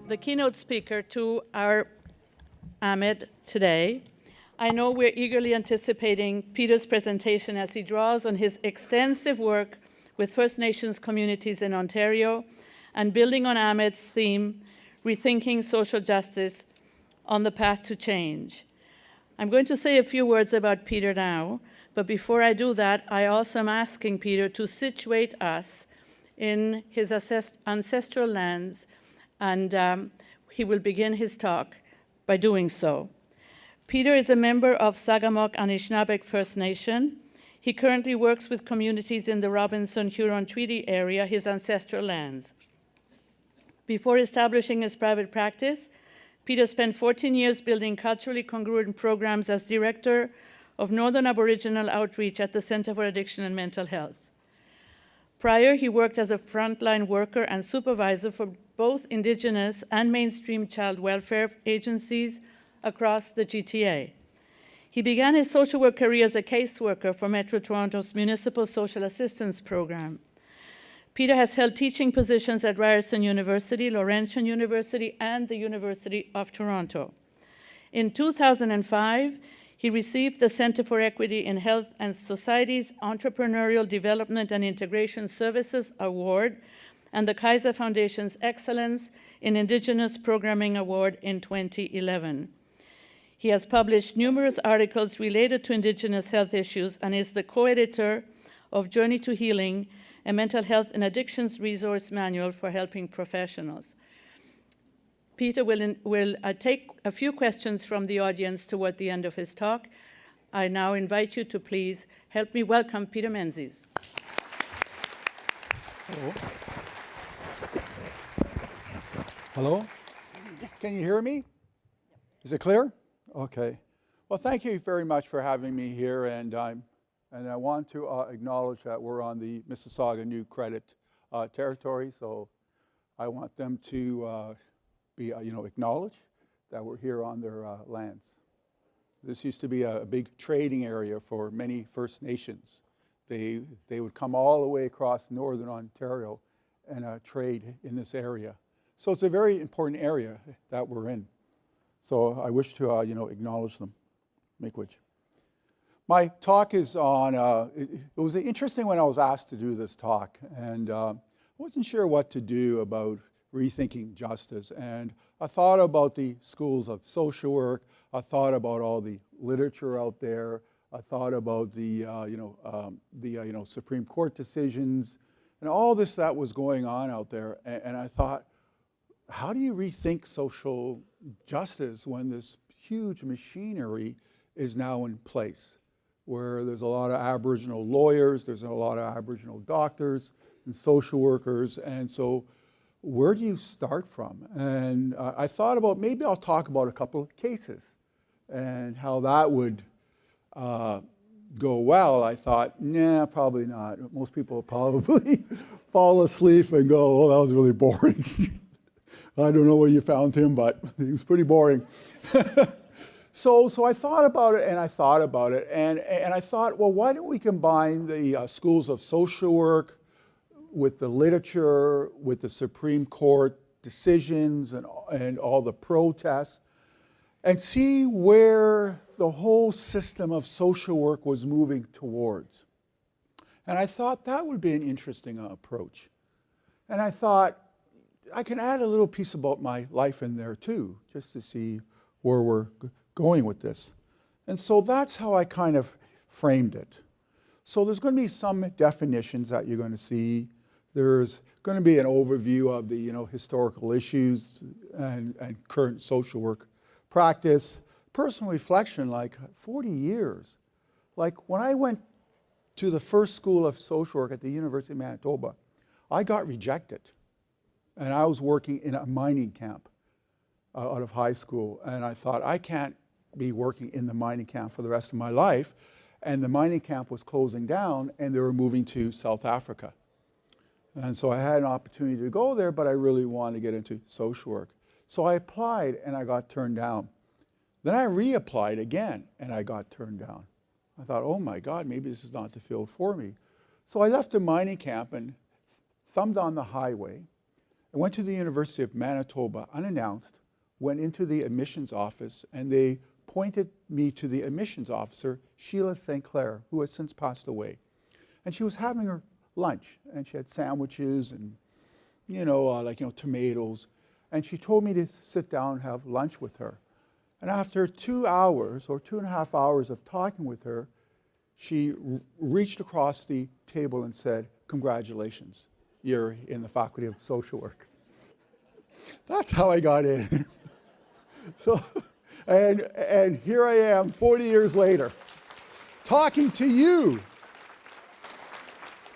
the keynote speaker to our AMED today. I know we're eagerly anticipating Peter's presentation as he draws on his extensive work with First Nations communities in Ontario and building on AMED's theme, Rethinking Social Justice on the Path to Change. I'm going to say a few words about Peter now, but before I do that, I also am asking Peter to situate us in his ancestral lands, and he will begin his talk by doing so. Peter is a member of Sagamok Anishinaabeg First Nation. He currently works with communities in the Robinson-Huron Treaty area, his ancestral lands. Before establishing his private practice, Peter spent 14 years building culturally congruent programs as director of Northern Aboriginal Outreach at the Center for Addiction and Mental Health. Prior, he worked as a frontline worker and supervisor for both Indigenous and mainstream child welfare agencies across the GTA. He began his social work career as a caseworker for Metro Toronto's Municipal Social Assistance Program. Peter has held teaching positions at Ryerson University, Laurentian University, and the University of Toronto. In 2005, he received the Center for Equity in Health and Society's Entrepreneurial Development and Integration Services Award and the Kaiser Foundation's Excellence in Indigenous Programming Award in 2011. He has published numerous articles related to Indigenous health issues and is the co-editor of Journey to Healing, a mental health and addictions resource manual for helping professionals. Peter will take a few questions from the audience toward the end of his talk. I now invite you to please help me welcome Peter Menzies. Hello. Hello? Can you hear me? Is it clear? Okay. Well, thank you very much for having me here, and I want to acknowledge that we're on the Mississauga New Credit territory, so I want them to be, acknowledged that we're here on their lands. This used to be a big trading area for many First Nations. They would come all the way across northern Ontario and trade in this area. So it's a very important area that we're in. So I wish to, acknowledge them. Make-wich. My talk is on, it was interesting when I was asked to do this talk, and I wasn't sure what to do about rethinking justice. And I thought about the schools of social work. I thought about all the literature out there. I thought about the, Supreme Court decisions and all this that was going on out there. And I thought, how do you rethink social justice when this huge machinery is now in place, where there's a lot of Aboriginal lawyers, there's a lot of Aboriginal doctors and social workers, and so where do you start from? And I thought about maybe I'll talk about a couple of cases and how that would go well. I thought, nah, probably not. Most people will probably fall asleep and go, oh, that was really boring. I don't know where you found him, but he was pretty boring. So I thought about it, and I thought about it, and I thought, well, why don't we combine the schools of social work with the literature, with the Supreme Court decisions and all the protests, and see where the whole system of social work was moving towards. And I thought that would be an interesting approach. And I thought, I can add a little piece about my life in there too, just to see where we're going with this. And so that's how I kind of framed it. So there's going to be some definitions that you're going to see. There's going to be an overview of the historical issues and current social work practice. Personal reflection, like 40 years. Like when I went to the first school of social work at the University of Manitoba, I got rejected. And I was working in a mining camp out of high school. And I thought, I can't be working in the mining camp for the rest of my life. And the mining camp was closing down, and they were moving to South Africa. And so I had an opportunity to go there, but I really wanted to get into social work. So I applied, and I got turned down. Then I reapplied again, and I got turned down. I thought, oh my God, maybe this is not the field for me. So I left the mining camp and thumbed on the highway I went to the University of Manitoba unannounced, went into the admissions office, and they pointed me to the admissions officer, Sheila St. Clair, who has since passed away. And she was having her lunch, and she had sandwiches and, tomatoes. And she told me to sit down and have lunch with her. And after 2 hours or 2.5 hours of talking with her, she reached across the table and said, "Congratulations, you're in the Faculty of Social Work." That's how I got in. So, and here I am 40 years later, talking to you,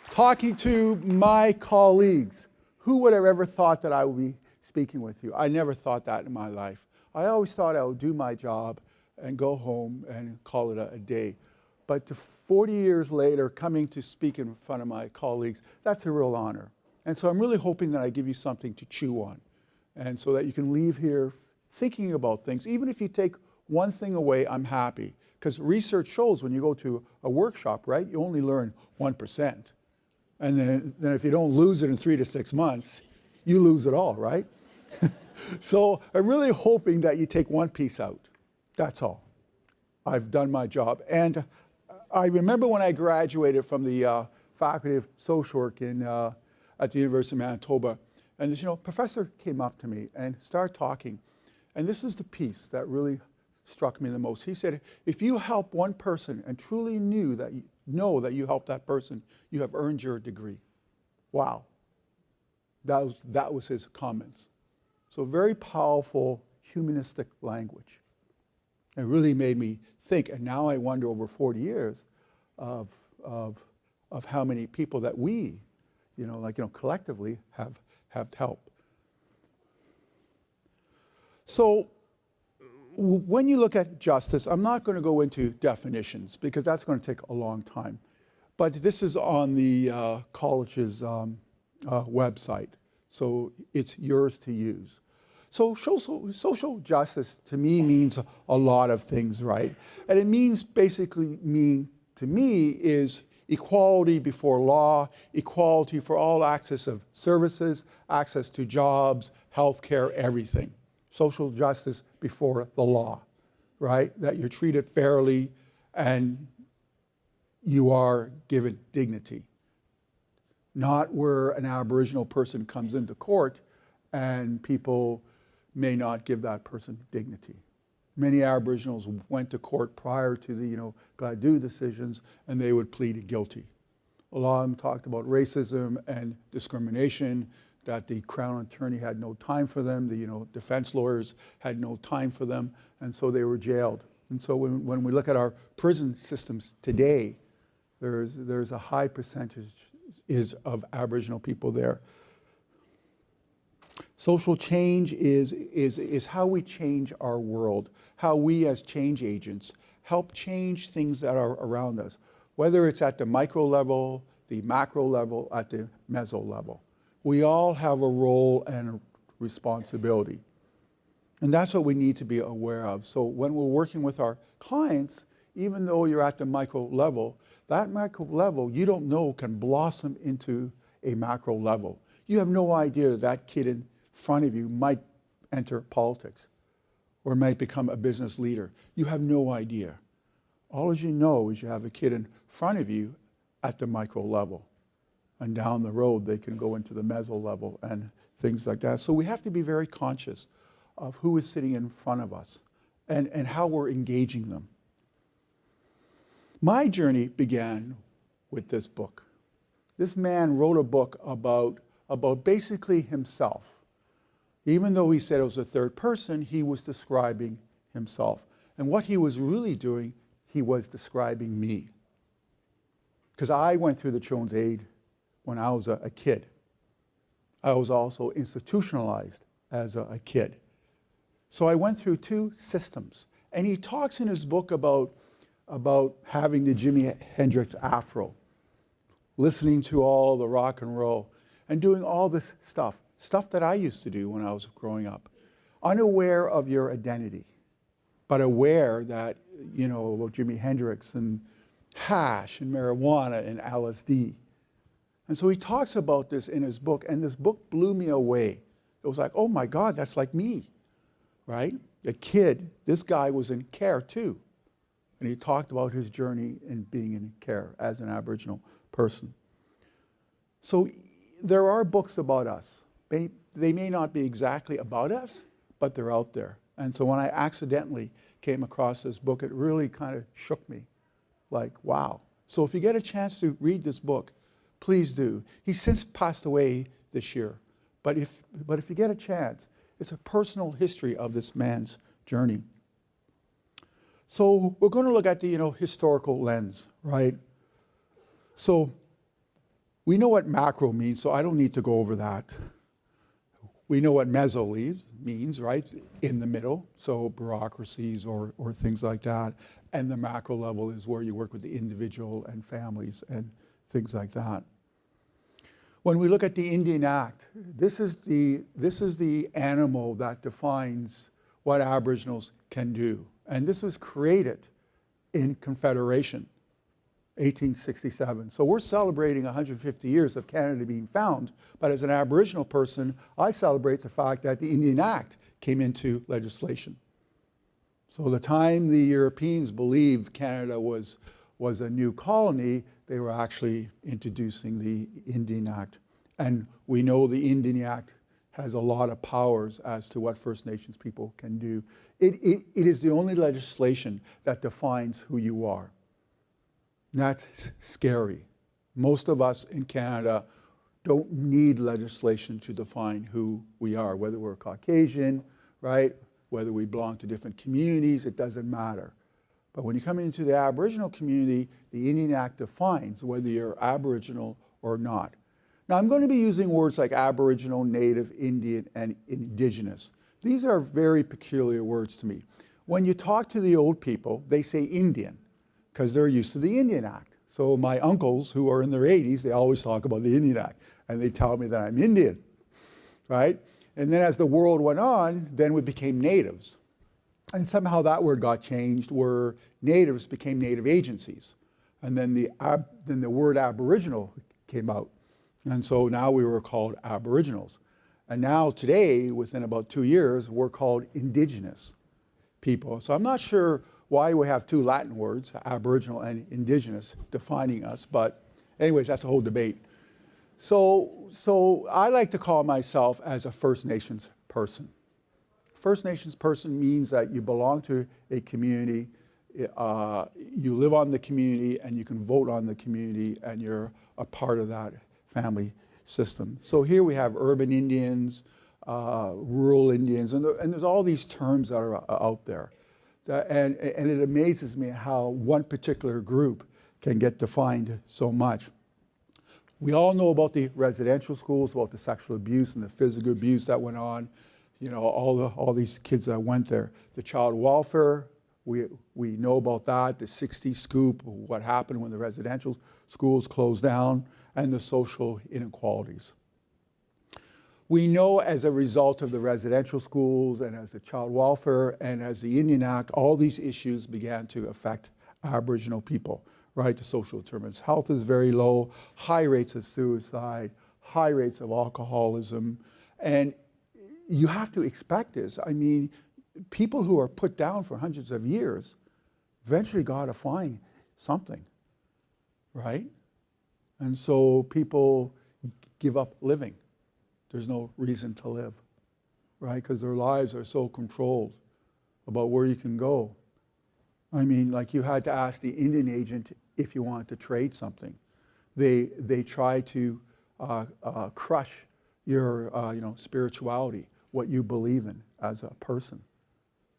talking to my colleagues. Who would have ever thought that I would be speaking with you? I never thought that in my life. I always thought I would do my job and go home and call it a day. But 40 years later, coming to speak in front of my colleagues, that's a real honor. And so I'm really hoping that I give you something to chew on, and so that you can leave here thinking about things. Even if you take one thing away, I'm happy. Because research shows when you go to a workshop, right, you only learn 1%. And then if you don't lose it in 3 to 6 months, you lose it all, right? So I'm really hoping that you take one piece out. That's all. I've done my job. And I remember when I graduated from the Faculty of Social Work at the University of Manitoba, and this professor came up to me and started talking. And this is the piece that really struck me the most. He said, if you help one person and truly know that you helped that person, you have earned your degree. Wow. That was his comments. So very powerful humanistic language. It really made me think, and now I wonder over 40 years of how many people that we, collectively have helped. So when you look at justice, I'm not going to go into definitions because that's going to take a long time. But this is on the college's website, so it's yours to use. So social justice to me means a lot of things, right? And it means basically to me is equality before law, equality for all access of services, access to jobs, healthcare, everything. Social justice before the law, right? That you're treated fairly and you are given dignity. Not where an Aboriginal person comes into court and people may not give that person dignity. Many Aboriginals went to court prior to the Gladue decisions and they would plead guilty. A lot of them talked about racism and discrimination, that the Crown Attorney had no time for them, the defense lawyers had no time for them, and so they were jailed. And so when we look at our prison systems today, there's a high percentage of Aboriginal people there. Social change is how we change our world, how we as change agents help change things that are around us, whether it's at the micro level, the macro level, at the mezzo level. We all have a role and a responsibility. And that's what we need to be aware of. So when we're working with our clients, even though you're at the micro level, that micro level you don't know can blossom into a macro level. You have no idea that kid in front of you might enter politics or might become a business leader. You have no idea. All you know is you have a kid in front of you at the micro level. And down the road, they can go into the mezzo level and things like that. So we have to be very conscious of who is sitting in front of us and how we're engaging them. My journey began with this book. This man wrote a book about basically himself. Even though he said it was a third person, he was describing himself. And what he was really doing, he was describing me. Because I went through the Jones Aid when I was a kid. I was also institutionalized as a kid. So I went through two systems. And he talks in his book about having the Jimi Hendrix afro, listening to all the rock and roll, and doing all this stuff that I used to do when I was growing up, unaware of your identity, but aware that, about Jimi Hendrix and hash and marijuana and LSD. And so he talks about this in his book, and this book blew me away it was like, oh my God, that's like me, right? A kid, this guy was in care too. And he talked about his journey in being in care as an Aboriginal person. So there are books about us. They may not be exactly about us, but they're out there. And so when I accidentally came across this book, it really kind of shook me. Like, wow. So if you get a chance to read this book, please do. He's since passed away this year. But if you get a chance, it's a personal history of this man's journey. So we're going to look at the historical lens, right? So we know what macro means, so I don't need to go over that. We know what mezzo means, right? In the middle, so bureaucracies or things like that. And the macro level is where you work with the individual and families and things like that. When we look at the Indian Act, this is the animal that defines what Aboriginals can do. And this was created in Confederation, 1867. So we're celebrating 150 years of Canada being found, but as an Aboriginal person, I celebrate the fact that the Indian Act came into legislation. So the time the Europeans believed Canada was a new colony, they were actually introducing the Indian Act. And we know the Indian Act has a lot of powers as to what First Nations people can do. It is the only legislation that defines who you are. And that's scary. Most of us in Canada don't need legislation to define who we are, whether we're Caucasian, right? Whether we belong to different communities, it doesn't matter. But when you come into the Aboriginal community, the Indian Act defines whether you're Aboriginal or not. Now, I'm going to be using words like Aboriginal, Native, Indian, and Indigenous. These are very peculiar words to me. When you talk to the old people, they say Indian, because they're used to the Indian Act. So my uncles, who are in their 80s, they always talk about the Indian Act, and they tell me that I'm Indian, right? And then as the world went on, then we became natives. And somehow that word got changed, where natives became native agencies. And then the word Aboriginal came out. And so now we were called Aboriginals. And now today, within about 2 years, we're called Indigenous people. So I'm not sure why we have two Latin words, Aboriginal and Indigenous, defining us. But anyways, that's a whole debate. So I like to call myself as a First Nations person. First Nations person means that you belong to a community, you live on the community, and you can vote on the community, and you're a part of that family system. So here we have urban Indians, rural Indians, and there's all these terms that are out there. And it amazes me how one particular group can get defined so much. We all know about the residential schools, about the sexual abuse and the physical abuse that went on, all these kids that went there. The child welfare, we know about that, the 60 scoop, what happened when the residential schools closed down, and the social inequalities. We know as a result of the residential schools and as the child welfare and as the Indian Act, all these issues began to affect Aboriginal people, right? The social determinants. Health is very low, high rates of suicide, high rates of alcoholism, and you have to expect this. I mean, people who are put down for hundreds of years eventually got to find something, right? And so people give up living. There's no reason to live, right? Because their lives are so controlled about where you can go. I mean, like you had to ask the Indian agent if you wanted to trade something. They try to crush your spirituality, what you believe in as a person.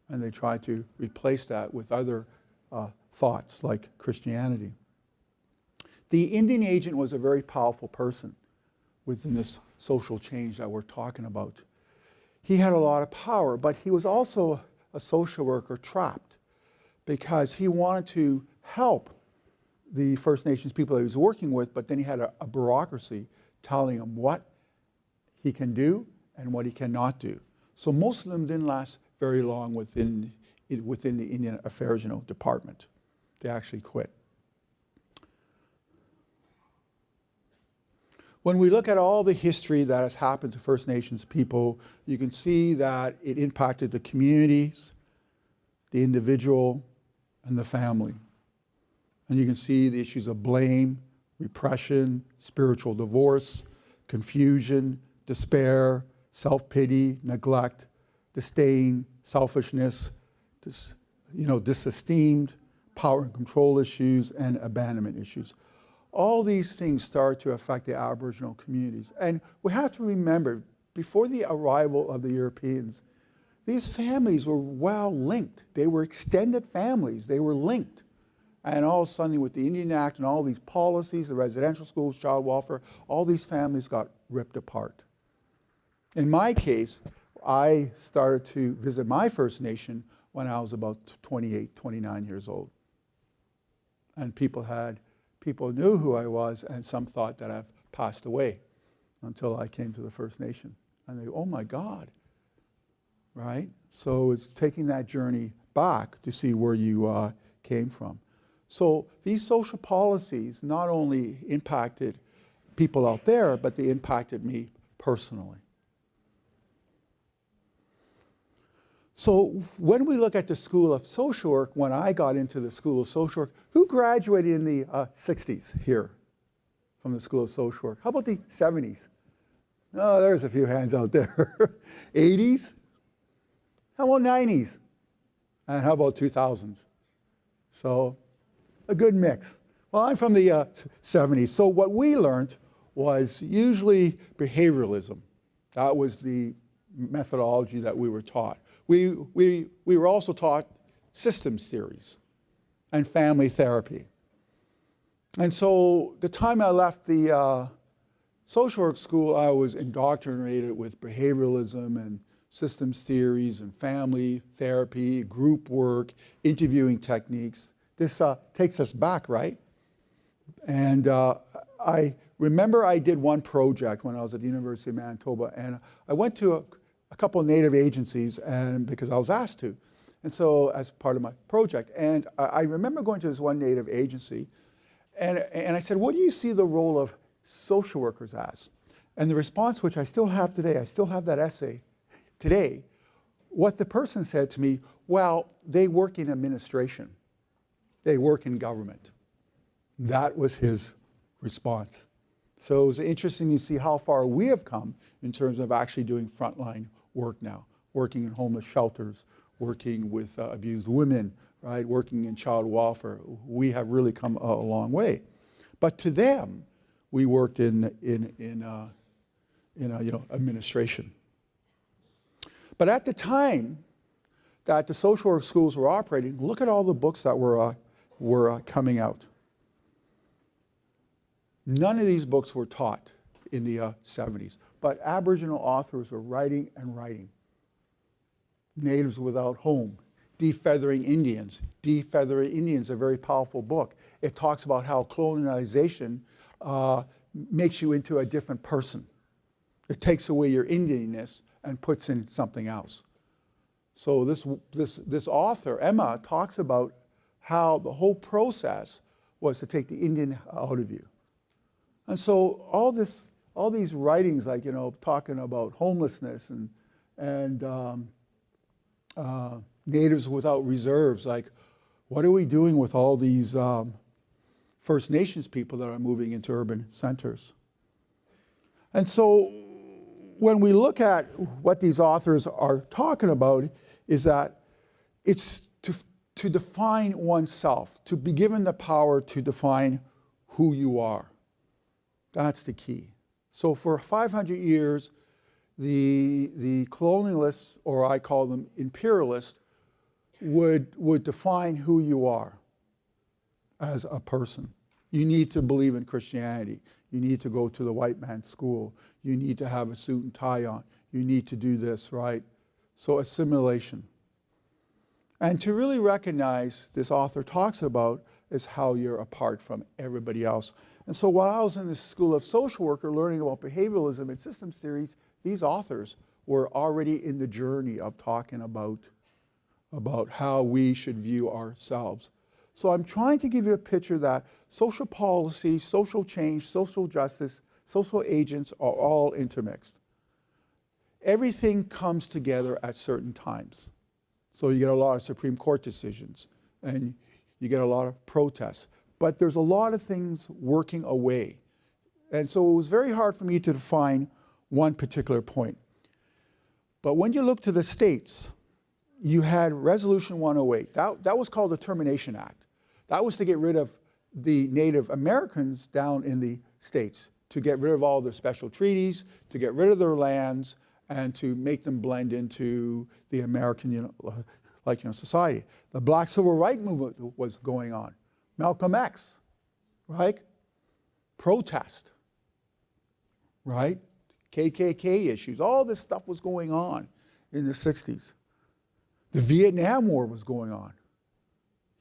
And they try to replace that with other thoughts like Christianity. The Indian agent was a very powerful person within this social change that we're talking about. He had a lot of power, but he was also a social worker trapped because he wanted to help the First Nations people that he was working with, but then he had a bureaucracy telling him what he can do and what he cannot do. So most of them didn't last very long within the Indian Affairs department. They actually quit. When we look at all the history that has happened to First Nations people, you can see that it impacted the communities, the individual, and the family. And you can see the issues of blame, repression, spiritual divorce, confusion, despair, self-pity, neglect, disdain, selfishness, disesteemed, power and control issues, and abandonment issues. All these things start to affect the Aboriginal communities. And we have to remember, before the arrival of the Europeans, these families were well linked. They were extended families. They were linked. And all of a sudden, with the Indian Act and all these policies, the residential schools, child welfare, all these families got ripped apart. In my case, I started to visit my First Nation when I was about 28, 29 years old. And people knew who I was, and some thought that I've passed away until I came to the First Nation. And they, oh my God, right? So it's taking that journey back to see where you came from. So these social policies not only impacted people out there, but they impacted me personally. So when we look at the School of Social Work, when I got into the School of Social Work, who graduated in the 60s here from the School of Social Work? How about the 70s? Oh, there's a few hands out there. 80s? How about 90s? And how about 2000s? So a good mix. Well, I'm from the 70s. So what we learned was usually behavioralism. That was the methodology that we were taught. We were also taught systems theories and family therapy. And so the time I left the social work school, I was indoctrinated with behavioralism and systems theories and family therapy, group work, interviewing techniques. This takes us back, right? And I remember I did one project when I was at the University of Manitoba, and I went to a couple of Native agencies, and because I was asked to, and so as part of my project. And I remember going to this one Native agency, and I said, what do you see the role of social workers as? And the response, which I still have today, I still have that essay today, what the person said to me, well, they work in administration. They work in government. That was his response. So it was interesting to see how far we have come in terms of actually doing frontline work now, working in homeless shelters, working with abused women, right, working in child welfare. We have really come a long way. But to them, we worked in administration. But at the time that the social work schools were operating, look at all the books that were coming out. None of these books were taught in the 70s, but Aboriginal authors were writing and writing. Natives Without Home, Defeathering Indians. Defeathering Indians, a very powerful book. It talks about how colonization makes you into a different person. It takes away your Indianness and puts in something else. So this author, Emma, talks about how the whole process was to take the Indian out of you. And so all these writings, like, talking about homelessness and natives without reserves, like, what are we doing with all these First Nations people that are moving into urban centers? And so when we look at what these authors are talking about, is that it's to define oneself, to be given the power to define who you are. That's the key. So for 500 years, the colonialists, or I call them imperialists, would define who you are as a person. You need to believe in Christianity. You need to go to the white man's school. You need to have a suit and tie on. You need to do this, right? So assimilation. And to really recognize, this author talks about, is how you're apart from everybody else. And so while I was in the School of Social Work learning about behavioralism and systems theories, these authors were already in the journey of talking about how we should view ourselves. So I'm trying to give you a picture that social policy, social change, social justice social agents are all intermixed. Everything comes together at certain times. So you get a lot of Supreme Court decisions, and you get a lot of protests. But there's a lot of things working away. And so it was very hard for me to define one particular point. But when you look to the states, you had Resolution 108. That was called the Termination Act. That was to get rid of the Native Americans down in the states, to get rid of all their special treaties, to get rid of their lands, and to make them blend into the American, society. The Black Civil Rights Movement was going on. Malcolm X, right? Protest, right? KKK issues, all this stuff was going on in the 60s. The Vietnam War was going on.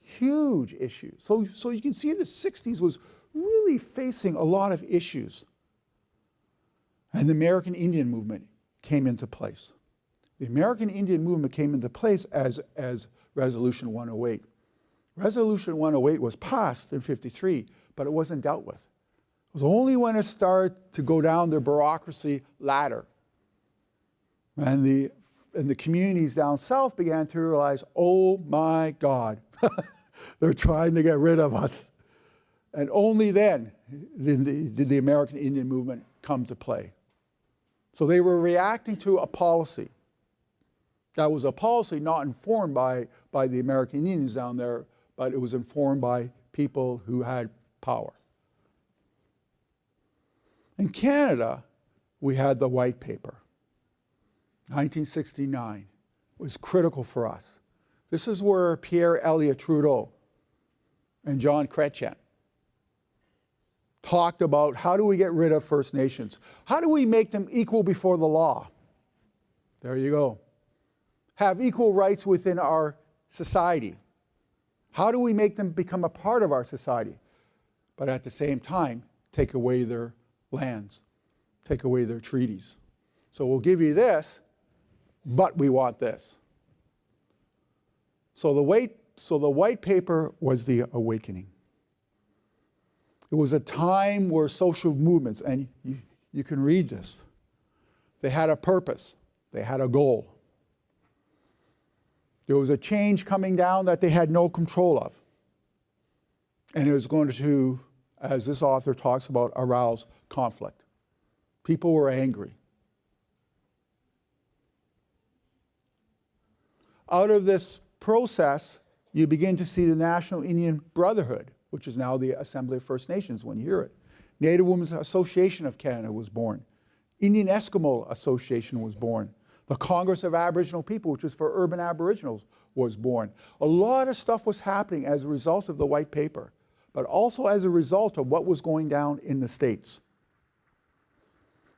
Huge issues. So you can see the 60s was really facing a lot of issues. And the American Indian movement came into place. The American Indian movement came into place as Resolution 108. Resolution 108 was passed in '53, but it wasn't dealt with. It was only when it started to go down the bureaucracy ladder and the communities down south began to realize, oh my God, they're trying to get rid of us. And only then did the American Indian movement come to play. So they were reacting to a policy. That was a policy not informed by the American Indians down there, but it was informed by people who had power. In Canada, we had the White Paper. 1969 was critical for us. This is where Pierre Elliott Trudeau and John Chrétien talked about how do we get rid of First Nations? How do we make them equal before the law? There you go. Have equal rights within our society. How do we make them become a part of our society? But at the same time, take away their lands, take away their treaties. So we'll give you this, but we want this. So the White Paper was the awakening. It was a time where social movements, and you can read this, they had a purpose, they had a goal. There was a change coming down that they had no control of. And it was going to, as this author talks about, arouse conflict. People were angry. Out of this process, you begin to see the National Indian Brotherhood, which is now the Assembly of First Nations when you hear it. Native Women's Association of Canada was born. Indian Eskimo Association was born. The Congress of Aboriginal People, which was for urban Aboriginals, was born. A lot of stuff was happening as a result of the White Paper, but also as a result of what was going down in the States.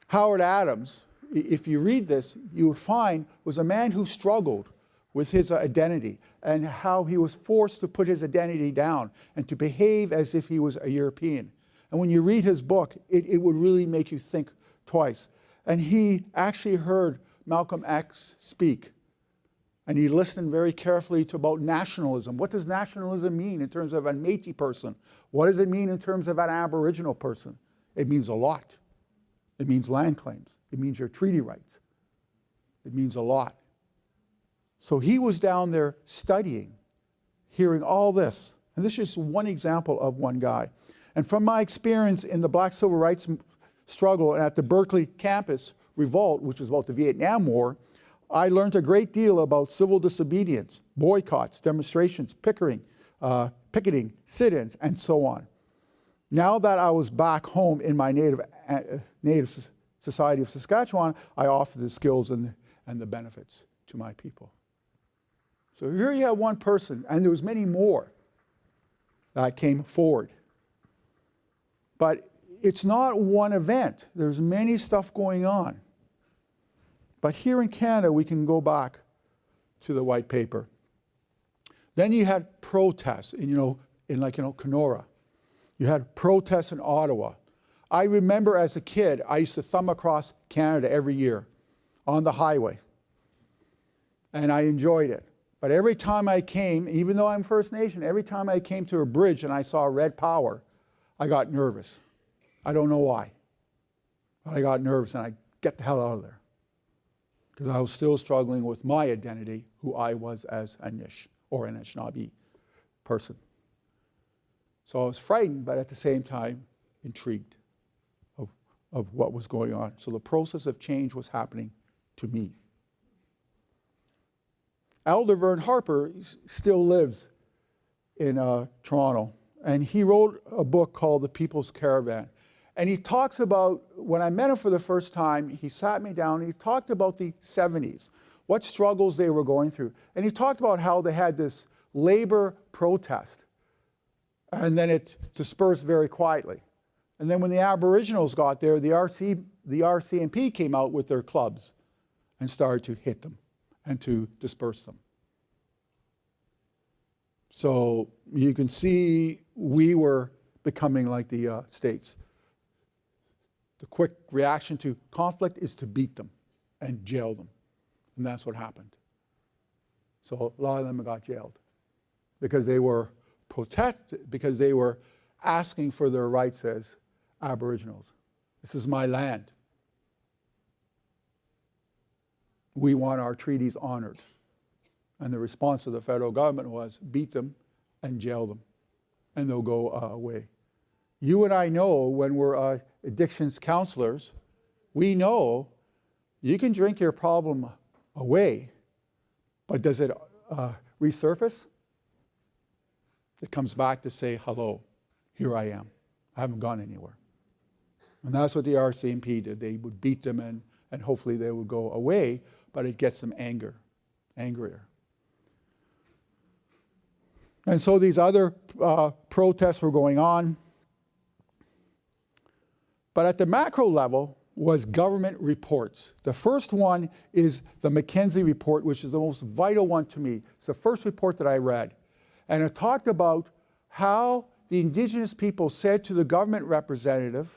Howard Adams, if you read this, you would find was a man who struggled with his identity and how he was forced to put his identity down and to behave as if he was a European. And when you read his book, it would really make you think twice. And he actually heard Malcolm X speak. And he listened very carefully to about nationalism. What does nationalism mean in terms of a Métis person? What does it mean in terms of an Aboriginal person? It means a lot. It means land claims. It means your treaty rights. It means a lot. So he was down there studying, hearing all this. And this is just one example of one guy. And from my experience in the Black Civil Rights struggle and at the Berkeley campus revolt, which was about the Vietnam War, I learned a great deal about civil disobedience, boycotts, demonstrations, picketing, sit-ins, and so on. Now that I was back home in my native society of Saskatchewan, I offer the skills and the benefits to my people. So here you have one person, and there was many more that came forward. But it's not one event. There's many stuff going on. But here in Canada, we can go back to the White Paper. Then you had protests in Kenora. You had protests in Ottawa. I remember as a kid, I used to thumb across Canada every year on the highway. And I enjoyed it. But every time I came, even though I'm First Nation, every time I came to a bridge and I saw red power, I got nervous. I don't know why. I got nervous and I get the hell out of there. Because I was still struggling with my identity, who I was as a Nish or an Anishinaabe person. So I was frightened, but at the same time, intrigued of what was going on. So the process of change was happening to me. Elder Vern Harper still lives in Toronto, and he wrote a book called The People's Caravan. And he talks about, when I met him for the first time, he sat me down and he talked about the 70s, what struggles they were going through. And he talked about how they had this labor protest, and then it dispersed very quietly. And then when the Aboriginals got there, the RCMP came out with their clubs and started to hit them and to disperse them. So you can see we were becoming like the States. The quick reaction to conflict is to beat them and jail them. And that's what happened. So a lot of them got jailed because they were because they were asking for their rights as Aboriginals. This is my land. We want our treaties honored. And the response of the federal government was beat them and jail them, and they'll go away. You and I know, when we're addictions counselors, we know you can drink your problem away, but does it resurface? It comes back to say, hello, here I am. I haven't gone anywhere. And that's what the RCMP did. They would beat them and hopefully they would go away, but it gets them angrier. And so these other protests were going on. But at the macro level was government reports. The first one is the Menzies report, which is the most vital one to me. It's the first report that I read. And it talked about how the Indigenous people said to the government representative,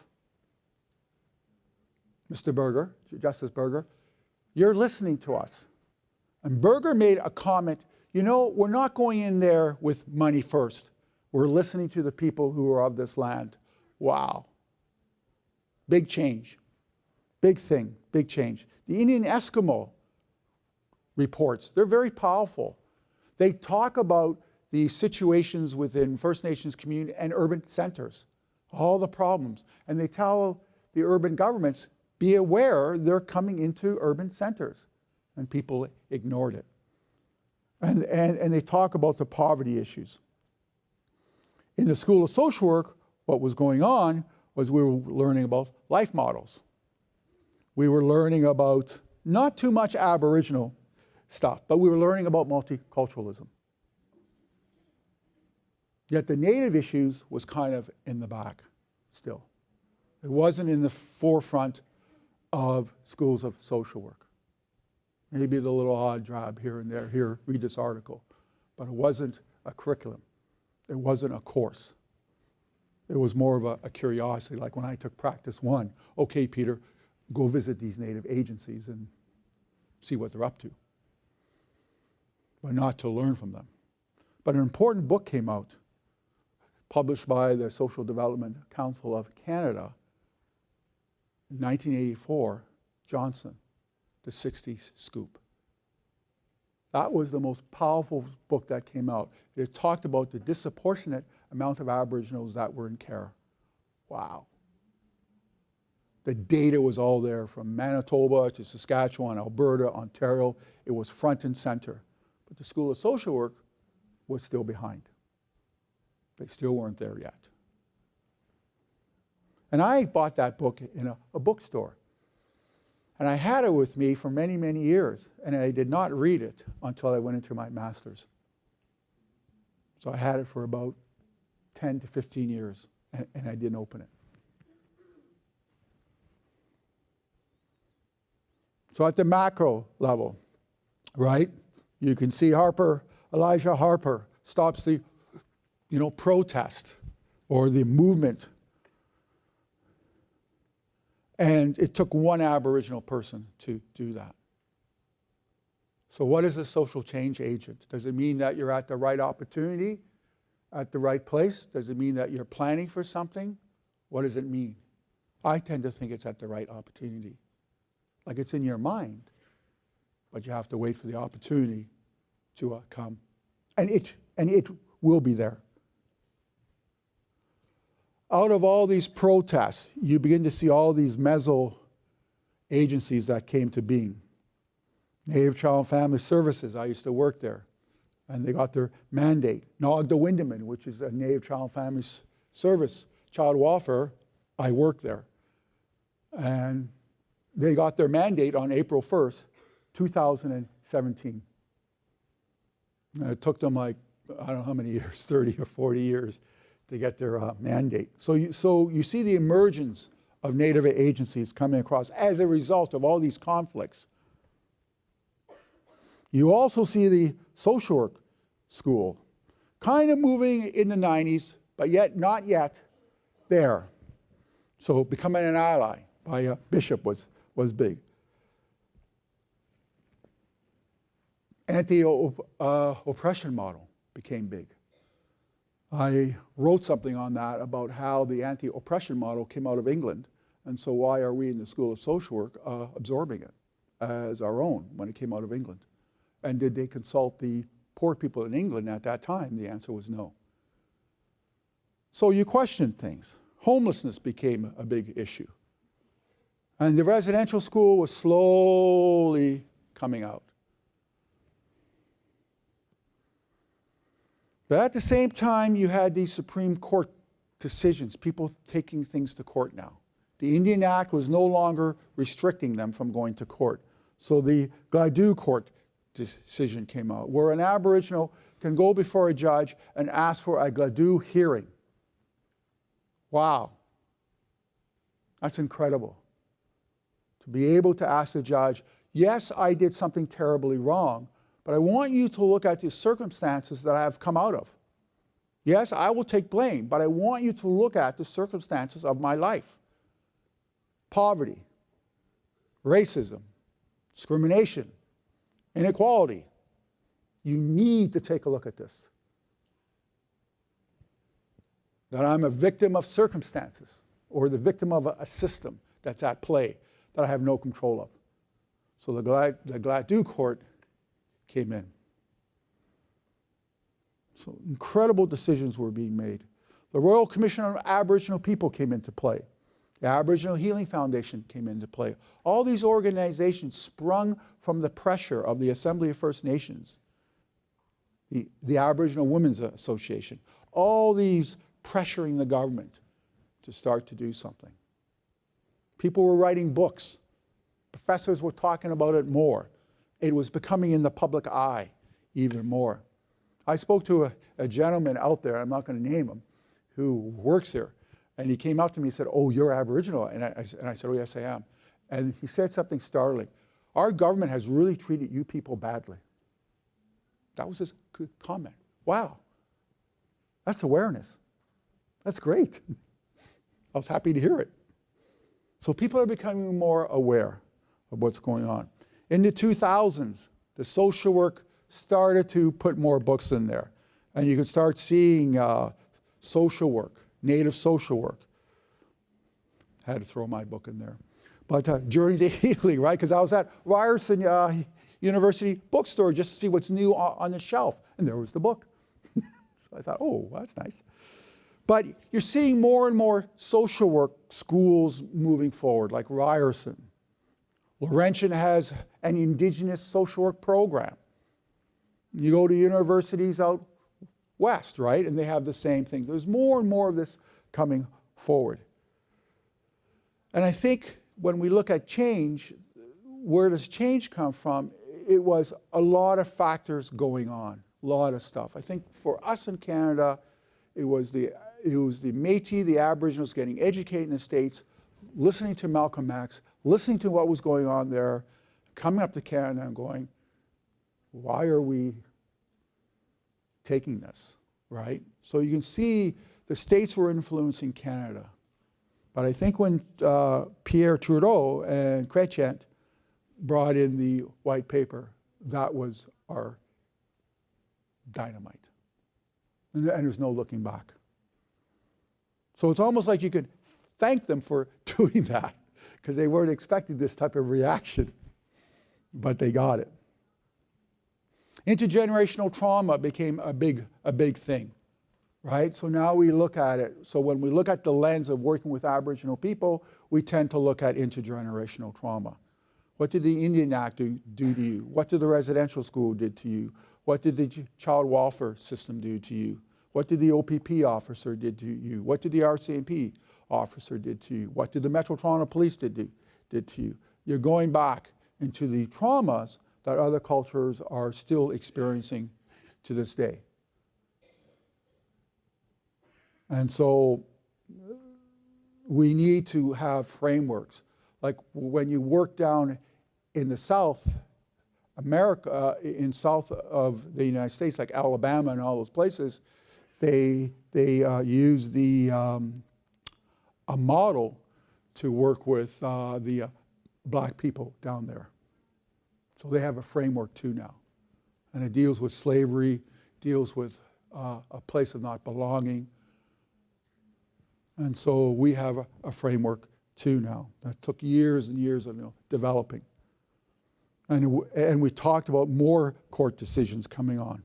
Mr. Berger, Justice Berger, you're listening to us. And Berger made a comment, you know, we're not going in there with money first. We're listening to the people who are of this land. Wow. Big change. Big thing, big change. The Indian Eskimo reports, they're very powerful. They talk about the situations within First Nations community and urban centers, all the problems. And they tell the urban governments, be aware they're coming into urban centers. And people ignored it. And they talk about the poverty issues. In the School of Social Work, what was going on was we were learning about life models. We were learning about not too much Aboriginal stuff, but we were learning about multiculturalism. Yet the Native issues was kind of in the back still. It wasn't in the forefront of schools of social work. Maybe the little odd job here and there, here, read this article. But it wasn't a curriculum. It wasn't a course. It was more of a curiosity, like when I took practice one. Okay, Peter, go visit these Native agencies and see what they're up to. But not to learn from them. But an important book came out, published by the Social Development Council of Canada in 1984, Johnson, The 60s Scoop. That was the most powerful book that came out. It talked about the disproportionate amount of Aboriginals that were in care. Wow. The data was all there, from Manitoba to Saskatchewan, Alberta, Ontario. It was front and center. But the School of Social Work was still behind. They still weren't there yet. And I bought that book in a bookstore. And I had it with me for many, many years. And I did not read it until I went into my master's. So I had it for about 10 to 15 years, and I didn't open it. So at the macro level, right, you can see Elijah Harper stops the, protest or the movement. And it took one Aboriginal person to do that. So what is a social change agent? Does it mean that you're at the right opportunity, at the right place? Does it mean that you're planning for something? What does it mean? I tend to think it's at the right opportunity. Like it's in your mind, but you have to wait for the opportunity to come. And it will be there. Out of all these protests, you begin to see all these Mezzo agencies that came to being. Native Child and Family Services, I used to work there, and they got their mandate. Nagda Windeman, which is a Native Child and Family Service, child welfare, I worked there. And they got their mandate on April 1st, 2017. And it took them like, I don't know how many years, 30 or 40 years to get their mandate. So you see the emergence of Native agencies coming across as a result of all these conflicts. You also see the social work school kind of moving in the 90s, but yet not yet there. So becoming an ally by a bishop was big. Anti-oppression model became big. I wrote something on that about how the anti-oppression model came out of England, and so why are we in the School of Social Work absorbing it as our own when it came out of England? And did they consult the poor people in England at that time? The answer was no. So you question things. Homelessness became a big issue. And the residential school was slowly coming out. But at the same time, you had these Supreme Court decisions, people taking things to court now. The Indian Act was no longer restricting them from going to court. So the Gladue Court decision came out, where an Aboriginal can go before a judge and ask for a Gladue hearing. Wow. That's incredible. To be able to ask the judge, yes, I did something terribly wrong, but I want you to look at the circumstances that I have come out of. Yes, I will take blame, but I want you to look at the circumstances of my life. Poverty, racism, discrimination, inequality. You need to take a look at this. That I'm a victim of circumstances or the victim of a system that's at play that I have no control of. So the Gladue Court came in. So incredible decisions were being made. The Royal Commission on Aboriginal People came into play. The Aboriginal Healing Foundation came into play. All these organizations sprung from the pressure of the Assembly of First Nations, the Aboriginal Women's Association, all these pressuring the government to start to do something. People were writing books. Professors were talking about it more. It was becoming in the public eye even more. I spoke to a gentleman out there, I'm not going to name him, who works here. And he came up to me and said, "Oh, you're Aboriginal?" And I said, "Oh, yes, I am." And he said something startling. "Our government has really treated you people badly." That was his comment. Wow. That's awareness. That's great. I was happy to hear it. So people are becoming more aware of what's going on. In the 2000s, the social work started to put more books in there. And you could start seeing social work, Native social work. Had to throw my book in there. But Journey to Healing, right? Because I was at Ryerson University bookstore just to see what's new on the shelf. And there was the book. So I thought, oh, that's nice. But you're seeing more and more social work schools moving forward, like Ryerson. Laurentian has an Indigenous social work program. You go to universities out west, right? And they have the same thing. There's more and more of this coming forward. And I think when we look at change, where does change come from? It was a lot of factors going on, a lot of stuff. I think for us in Canada, it was the Métis, the Aboriginals getting educated in the States, listening to Malcolm X, listening to what was going on there, coming up to Canada and going, why are we taking this, right? So you can see the States were influencing Canada. But I think when Pierre Trudeau and Chrétien brought in the white paper, that was our dynamite. And there's no looking back. So it's almost like you could thank them for doing that, because they weren't expecting this type of reaction, but they got it. Intergenerational trauma became a big thing, right? So now we look at it. So when we look at the lens of working with Aboriginal people, we tend to look at intergenerational trauma. What did the Indian Act do to you? What did the residential school do to you? What did the child welfare system do to you? What did the OPP officer do to you? What did the RCMP officer do to you? What did the Metro Toronto Police did to you? You're going back into the traumas that other cultures are still experiencing to this day. And so we need to have frameworks. Like when you work down in the South America, in south of the United States, like Alabama and all those places, they use a model to work with the black people down there. So they have a framework too now. And it deals with slavery, deals with a place of not belonging. And so we have a framework too now. That took years and years of developing. And we talked about more court decisions coming on,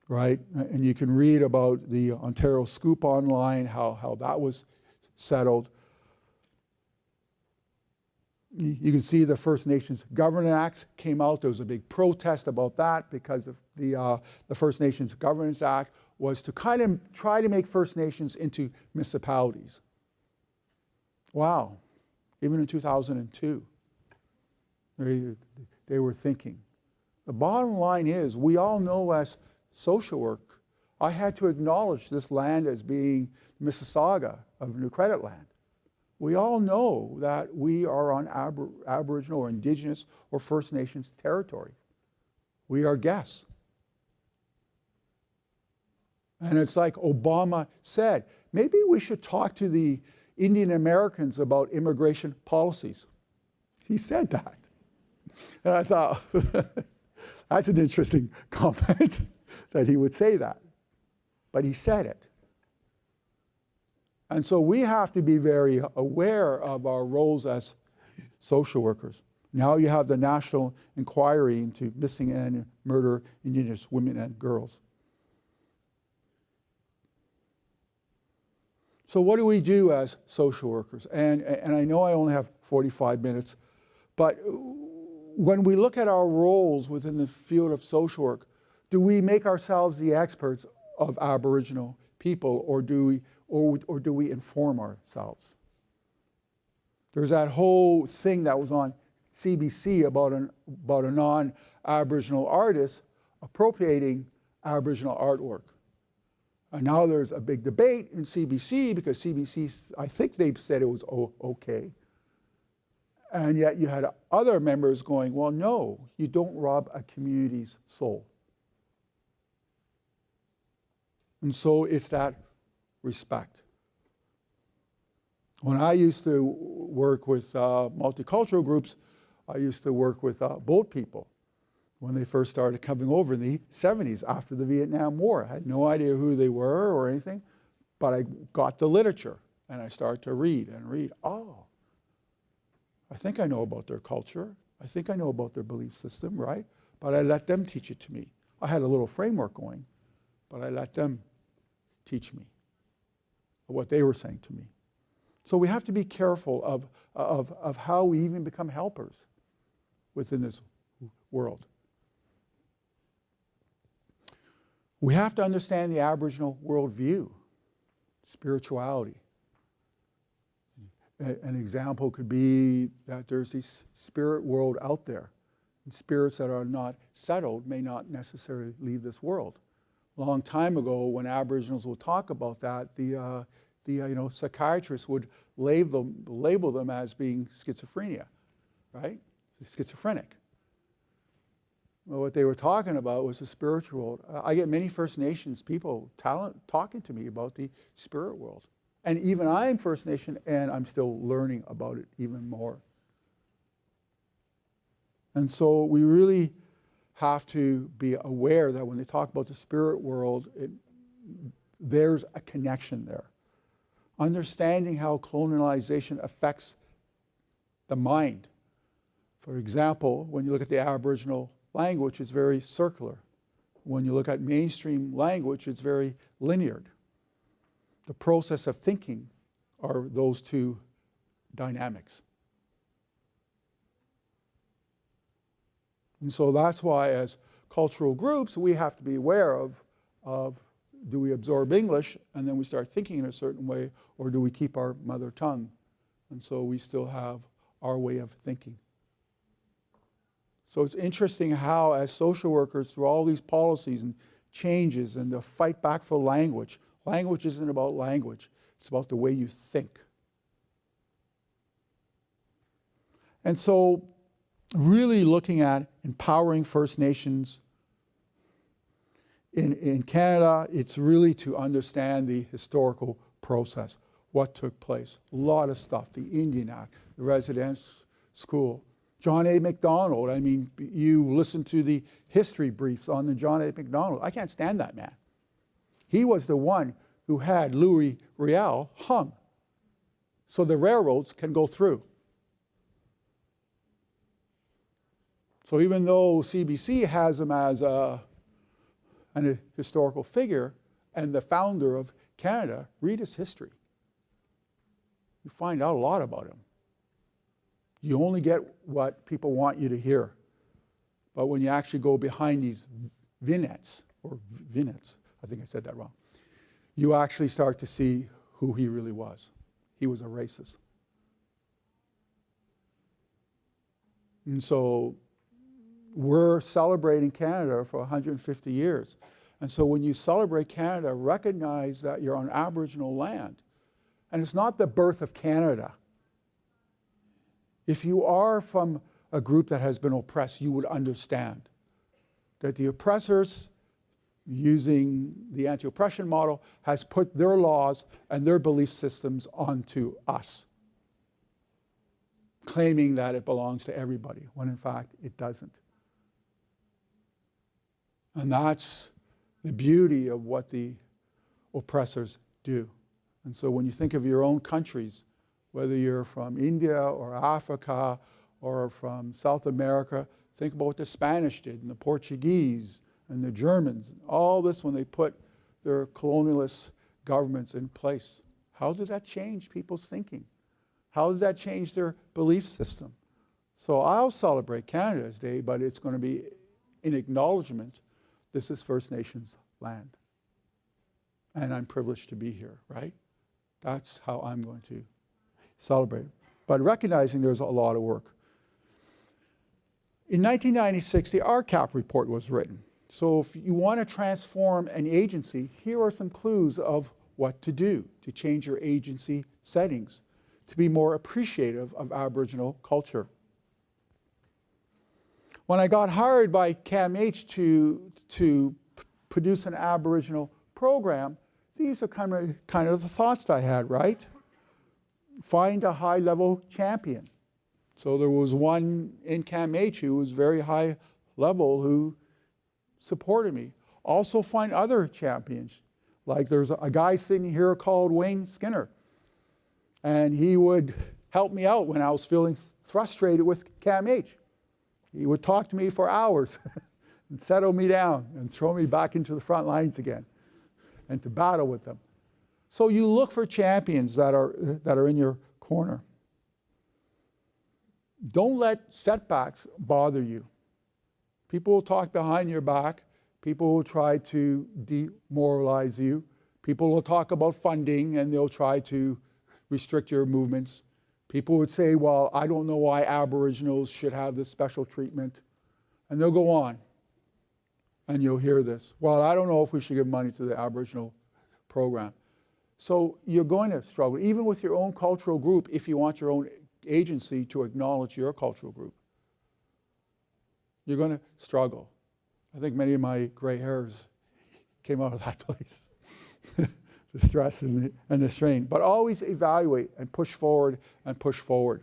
right? And you can read about the Ontario Scoop online, how that was settled. You can see the First Nations Governance Acts came out. There was a big protest about that because of the First Nations Governance Act was to kind of try to make First Nations into municipalities. Wow. Even in 2002, they were thinking. The bottom line is, we all know as social work, I had to acknowledge this land as being Mississauga of New Credit Land. We all know that we are on Aboriginal or Indigenous or First Nations territory. We are guests. And it's like Obama said, maybe we should talk to the Indian Americans about immigration policies. He said that. And I thought, that's an interesting comment that he would say that. But he said it. And so we have to be very aware of our roles as social workers. Now you have the National Inquiry into Missing and Murder Indigenous Women and Girls. So what do we do as social workers? And I know I only have 45 minutes, but when we look at our roles within the field of social work, do we make ourselves the experts of Aboriginal people, or do we inform ourselves? There's that whole thing that was on CBC about a non-Aboriginal artist appropriating Aboriginal artwork. And now there's a big debate in CBC because CBC, I think they've said it was okay. And yet you had other members going, well, no, you don't rob a community's soul. And so it's that respect. When I used to work with multicultural groups, I used to work with boat people when they first started coming over in the 70s after the Vietnam War. I had no idea who they were or anything, but I got the literature and I started to read and read. Oh, I think I know about their culture. I think I know about their belief system, right? But I let them teach it to me. I had a little framework going, but I let them teach me what they were saying to me. So we have to be careful of how we even become helpers within this world. We have to understand the Aboriginal worldview, spirituality. An example could be that there's this spirit world out there. And spirits that are not settled may not necessarily leave this world. A long time ago, when Aboriginals would talk about that, the psychiatrists would label them as being schizophrenia, right? Schizophrenic. Well, what they were talking about was the spiritual world. I get many First Nations people talking to me about the spirit world. And even I'm First Nation, and I'm still learning about it even more. And so we really have to be aware that when they talk about the spirit world, there's a connection there. understanding how colonialization affects the mind. For example, when you look at the Aboriginal language, it's very circular. When you look at mainstream language, it's very linear. The process of thinking are those two dynamics. And so that's why as cultural groups, we have to be aware of do we absorb English and then we start thinking in a certain way, or do we keep our mother tongue? And so we still have our way of thinking. So it's interesting how as social workers, through all these policies and changes and the fight back for language, language isn't about language, it's about the way you think. And so really looking at empowering First Nations in Canada, it's really to understand the historical process, what took place. A lot of stuff, the Indian Act, the Residence School, John A. Macdonald. I mean, you listen to the history briefs on the John A. Macdonald. I can't stand that man. He was the one who had Louis Riel hung so the railroads can go through. So even though CBC has him as a historical figure and the founder of Canada, read his history. You find out a lot about him. You only get what people want you to hear. But when you actually go behind these vignettes, I think I said that wrong, you actually start to see who he really was. He was a racist. And so we're celebrating Canada for 150 years. And so when you celebrate Canada, recognize that you're on Aboriginal land. And it's not the birth of Canada. If you are from a group that has been oppressed, you would understand that the oppressors, using the anti-oppression model, has put their laws and their belief systems onto us, claiming that it belongs to everybody, when in fact it doesn't. And that's the beauty of what the oppressors do. And so when you think of your own countries, whether you're from India or Africa or from South America, think about what the Spanish did and the Portuguese and the Germans, all this when they put their colonialist governments in place. How did that change people's thinking? How did that change their belief system? So I'll celebrate Canada's Day, but it's going to be in acknowledgement this is First Nations land. And I'm privileged to be here, right? That's how I'm going to celebrate it. But recognizing there's a lot of work. In 1996, the RCAP report was written. So if you want to transform an agency, here are some clues of what to do to change your agency settings, to be more appreciative of Aboriginal culture. When I got hired by CAMH to produce an Aboriginal program, these are kind of the thoughts I had, right? Find a high-level champion. So there was one in CAMH who was very high level who supported me. Also find other champions. Like there's a guy sitting here called Wayne Skinner. And he would help me out when I was feeling frustrated with CAMH. He would talk to me for hours and settle me down and throw me back into the front lines again and to battle with them. So you look for champions that are in your corner. Don't let setbacks bother you. People will talk behind your back. People will try to demoralize you. People will talk about funding and they'll try to restrict your movements. People would say, well, I don't know why Aboriginals should have this special treatment. And they'll go on. And you'll hear this. Well, I don't know if we should give money to the Aboriginal program. So you're going to struggle, even with your own cultural group, if you want your own agency to acknowledge your cultural group. You're going to struggle. I think many of my gray hairs came out of that place. The stress and the strain. But always evaluate and push forward and push forward.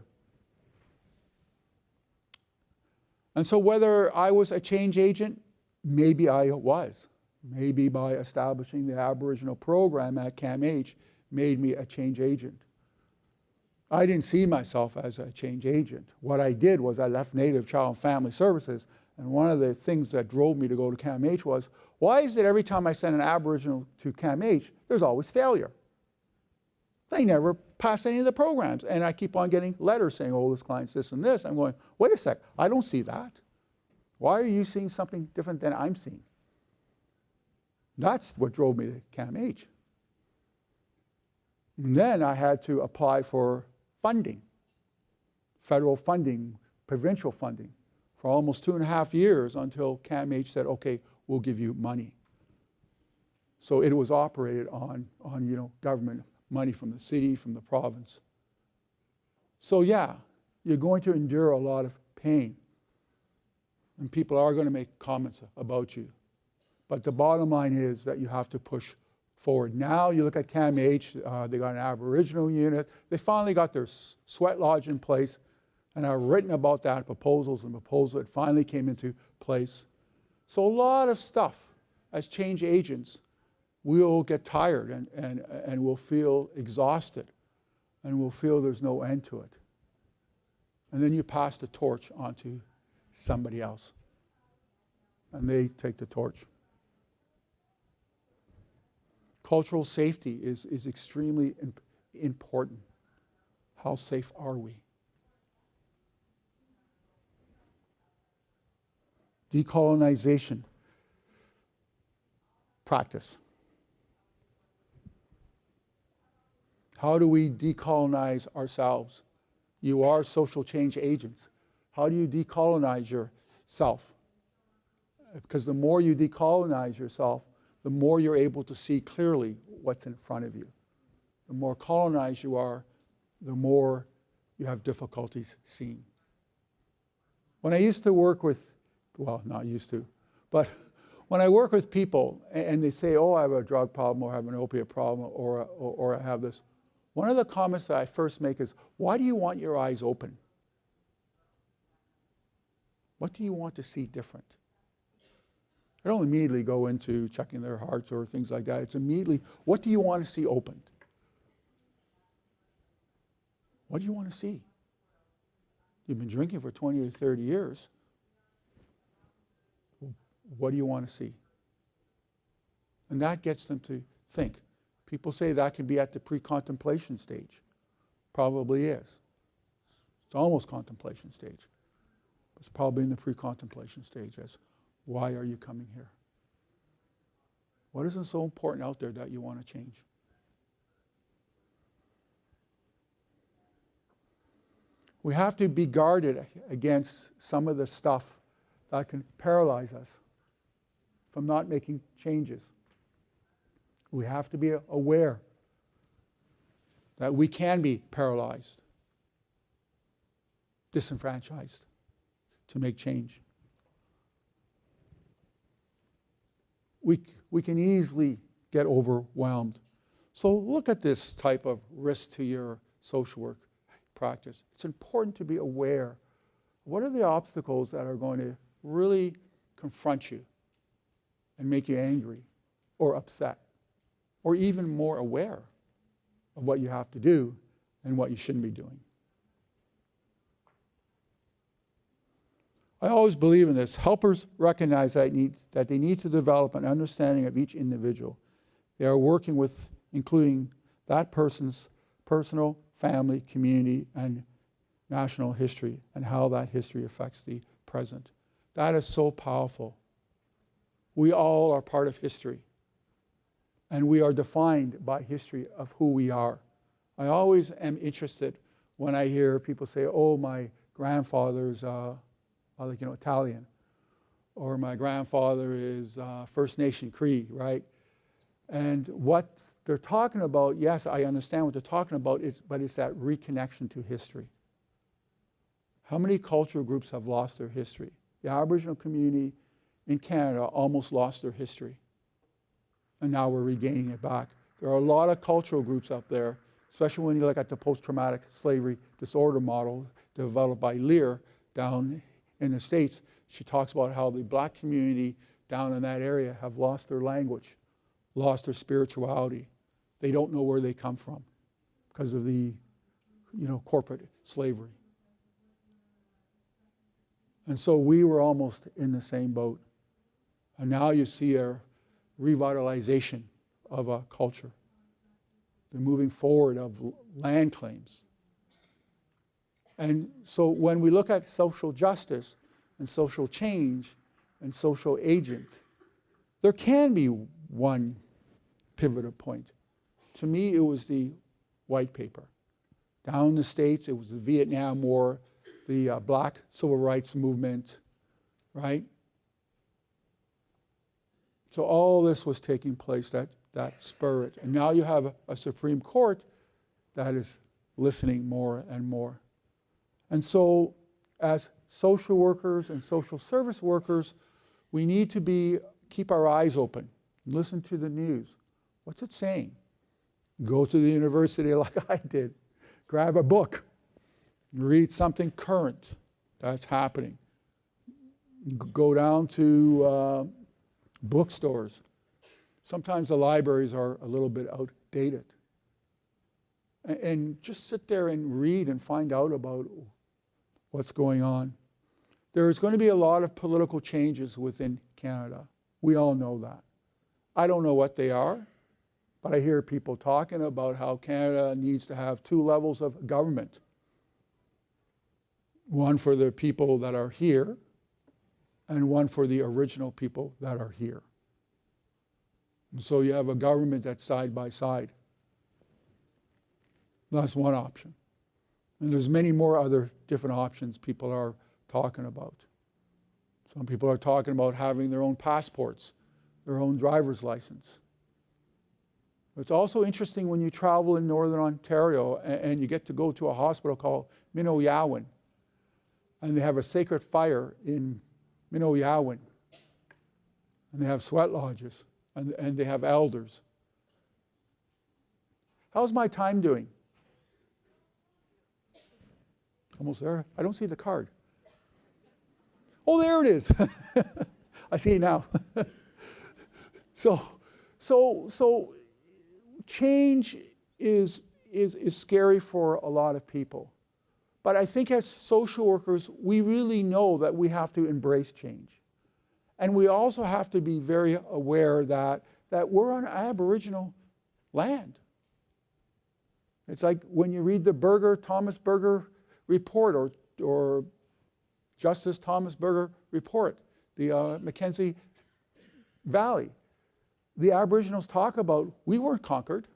And so whether I was a change agent, maybe I was. Maybe by establishing the Aboriginal program at CAMH, made me a change agent. I didn't see myself as a change agent. What I did was I left Native Child and Family Services, and one of the things that drove me to go to CAMH was, why is it every time I send an Aboriginal to CAMH, there's always failure? They never pass any of the programs. And I keep on getting letters saying, oh, this client's this and this. I'm going, wait a sec, I don't see that. Why are you seeing something different than I'm seeing? That's what drove me to CAMH. And then I had to apply for funding, federal funding, provincial funding, for almost 2.5 years until CAMH said, okay, we'll give you money. So it was operated on government money from the city, from the province. So yeah, you're going to endure a lot of pain. And people are going to make comments about you. But the bottom line is that you have to push forward. Now you look at CAMH, they got an Aboriginal unit. They finally got their sweat lodge in place. And I've written about that, proposals and proposals. It finally came into place. So a lot of stuff, as change agents, we'll get tired and we'll feel exhausted. And we'll feel there's no end to it. And then you pass the torch on to somebody else. And they take the torch. Cultural safety is extremely important. How safe are we? Decolonization practice. How do we decolonize ourselves? You are social change agents. How do you decolonize yourself? Because the more you decolonize yourself, the more you're able to see clearly what's in front of you. The more colonized you are, the more you have difficulties seeing. When I used to work with, well, not used to, but when I work with people and they say, oh, I have a drug problem or I have an opiate problem or I have this, one of the comments that I first make is, why do you want your eyes open? What do you want to see different? I don't immediately go into checking their hearts or things like that. It's immediately, what do you want to see opened? What do you want to see? You've been drinking for 20 to 30 years. What do you want to see? And that gets them to think. People say that can be at the pre-contemplation stage. Probably is. It's almost contemplation stage. It's probably in the pre-contemplation stage as, why are you coming here? What isn't so important out there that you want to change? We have to be guarded against some of the stuff that can paralyze us from not making changes. We have to be aware that we can be paralyzed, disenfranchised to make change. We can easily get overwhelmed. So look at this type of risk to your social work practice. It's important to be aware. What are the obstacles that are going to really confront you and make you angry or upset or even more aware of what you have to do and what you shouldn't be doing? I always believe in this. Helpers recognize that they need to develop an understanding of each individual. They are working with, including that person's personal, family, community, and national history, and how that history affects the present. That is so powerful. We all are part of history, and we are defined by history of who we are. I always am interested when I hear people say, oh, my grandfather's Italian, or my grandfather is First Nation Cree, right? And what they're talking about, yes, I understand what they're talking about, but it's that reconnection to history. How many cultural groups have lost their history? The Aboriginal community in Canada almost lost their history, and now we're regaining it back. There are a lot of cultural groups up there, especially when you look at the post-traumatic slavery disorder model developed by Lear down in the States. She talks about how the black community down in that area have lost their language, lost their spirituality, They don't know where they come from because of the, corporate slavery. And so we were almost in the same boat. And now you see a revitalization of a culture, the moving forward of land claims. And so when we look at social justice and social change and social agents, there can be one pivotal point. To me, it was the white paper. Down in the States, it was the Vietnam War, the Black Civil Rights Movement, right? So all this was taking place, that spirit. And now you have a Supreme Court that is listening more and more. And so as social workers and social service workers, we need to keep our eyes open, listen to the news. What's it saying? Go to the university like I did. Grab a book. Read something current that's happening. Go down to bookstores. Sometimes the libraries are a little bit outdated. And just sit there and read and find out about what's going on. There's going to be a lot of political changes within Canada. We all know that. I don't know what they are, but I hear people talking about how Canada needs to have 2 levels of government. One for the people that are here, and one for the original people that are here. And so you have a government that's side by side. That's one option. And there's many more other different options people are talking about. Some people are talking about having their own passports, their own driver's license. It's also interesting when you travel in Northern Ontario and you get to go to a hospital called Minoyawan, and they have a sacred fire in Minoyawan, and they have sweat lodges, and they have elders. How's my time doing? Almost there. I don't see the card. Oh, there it is. I see it now. So change is scary for a lot of people. But I think as social workers, we really know that we have to embrace change. And we also have to be very aware that we're on Aboriginal land. It's like when you read the Thomas Berger report or Justice Thomas Berger report, the Mackenzie Valley. The Aboriginals talk about, we weren't conquered.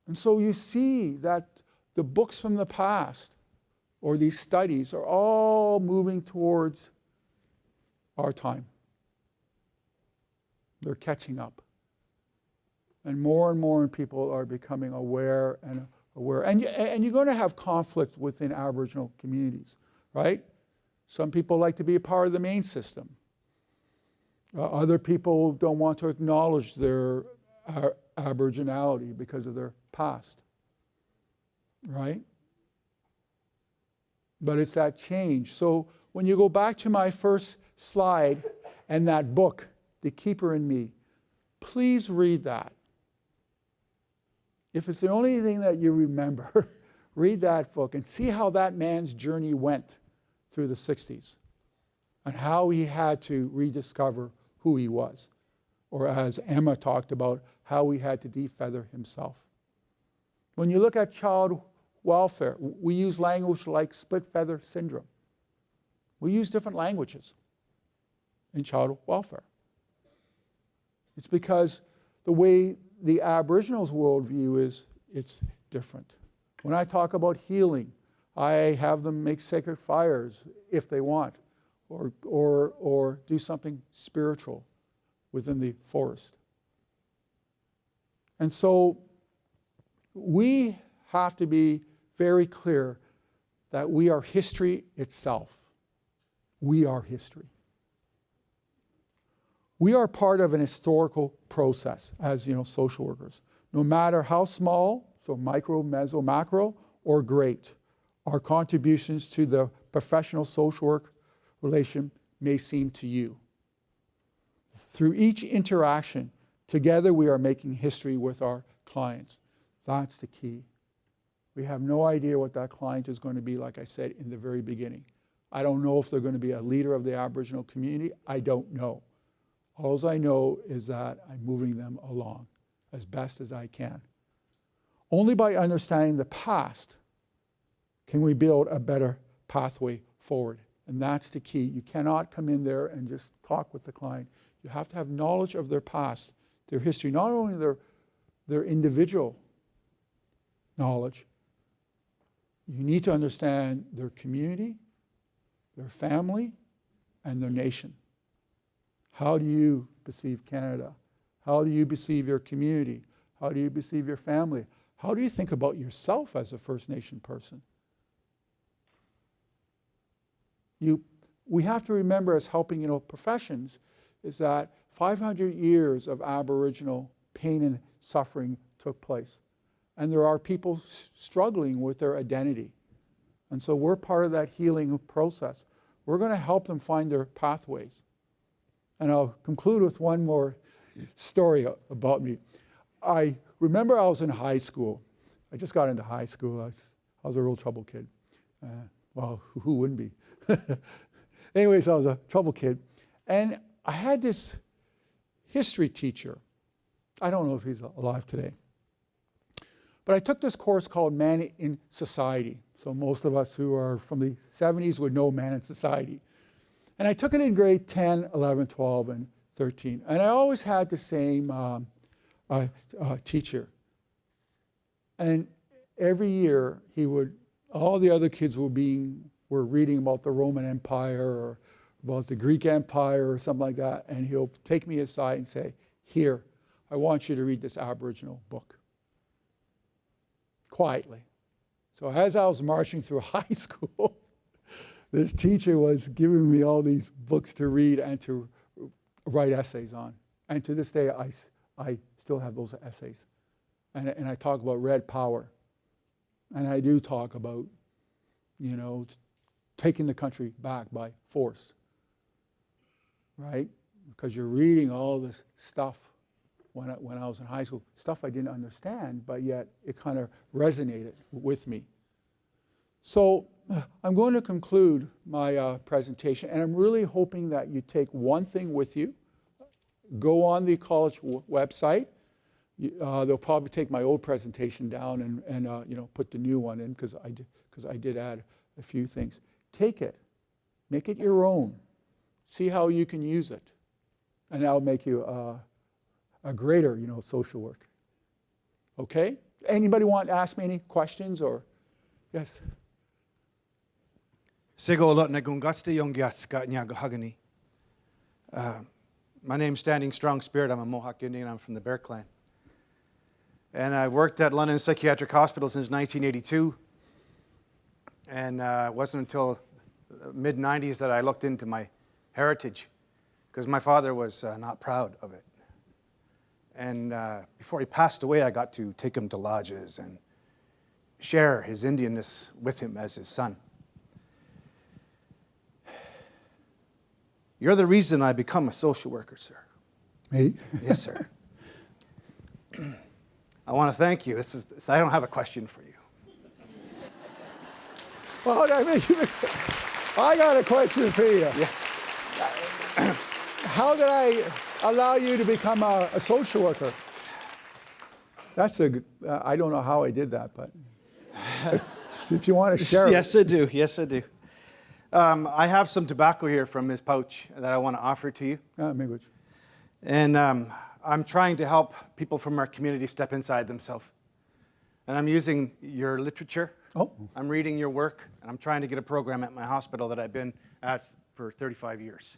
And so you see that the books from the past or these studies are all moving towards our time. They're catching up. And more people are becoming aware. And you're going to have conflict within Aboriginal communities, right? Some people like to be a part of the main system. Other people don't want to acknowledge their Aboriginality because of their past, right? But it's that change. So when you go back to my first slide and that book, The Keeper in Me, please read that. If it's the only thing that you remember, read that book and see how that man's journey went through the 60s and how he had to rediscover who he was. Or as Emma talked about, how he had to defeather himself. When you look at child welfare, we use language like split feather syndrome. We use different languages in child welfare. It's because the way the Aboriginals' worldview is, it's different. When I talk about healing, I have them make sacred fires if they want, or do something spiritual within the forest. And so we have to be very clear that we are history itself. We are history. We are part of an historical process as, social workers. No matter how small, so micro, mezzo, macro, or great, our contributions to the professional social work relation may seem to you. Through each interaction, together we are making history with our clients. That's the key. We have no idea what that client is going to be, like I said in the very beginning. I don't know if they're going to be a leader of the Aboriginal community. I don't know. All I know is that I'm moving them along as best as I can. Only by understanding the past can we build a better pathway forward. And that's the key. You cannot come in there and just talk with the client. You have to have knowledge of their past, their history, not only their individual knowledge. You need to understand their community, their family, and their nation. How do you perceive Canada? How do you perceive your community? How do you perceive your family? How do you think about yourself as a First Nation person? We have to remember, as helping professions, is that 500 years of Aboriginal pain and suffering took place. And there are people struggling with their identity. And so we're part of that healing process. We're going to help them find their pathways. And I'll conclude with one more story about me. I remember I was in high school. I just got into high school. I was a real trouble kid. Well, who wouldn't be? Anyways, I was a trouble kid. And I had this history teacher. I don't know if he's alive today. But I took this course called Man in Society. So most of us who are from the 70s would know Man in Society. And I took it in grade 10, 11, 12, and 13. And I always had the same teacher. And every year all the other kids were reading about the Roman Empire or about the Greek Empire or something like that. And he'll take me aside and say, "Here, I want you to read this Aboriginal book." Quietly. So as I was marching through high school, this teacher was giving me all these books to read and to write essays on. And to this day, I still have those essays. And I talk about red power. And I do talk about, taking the country back by force. Right? Because you're reading all this stuff when I was in high school, stuff I didn't understand, but yet it kind of resonated with me. So I'm going to conclude my presentation, and I'm really hoping that you take one thing with you. Go on the college website. They'll probably take my old presentation down and put the new one in because I did add a few things. Take it, make it your own. See how you can use it, and that'll make you a greater, social work. Okay? Anybody want to ask me any questions or? Yes. My name's Standing Strong Spirit. I'm a Mohawk Indian. I'm from the Bear Clan. And I've worked at London Psychiatric Hospital since 1982. And it wasn't until the mid-90s that I looked into my heritage, because my father was not proud of it. And before he passed away, I got to take him to lodges and share his Indianness with him as his son. You're the reason I become a social worker, sir. Me? Yes, sir. I want to thank you. I don't have a question for you. Well, I got a question for you. Yeah. How did I allow you to become a social worker? I don't know how I did that, but if you want to share it. Yes, I do. Yes, I do. I have some tobacco here from his pouch that I want to offer to you. Maybe. And I'm trying to help people from our community step inside themselves. And I'm using your literature. Oh. I'm reading your work, and I'm trying to get a program at my hospital that I've been at for 35 years.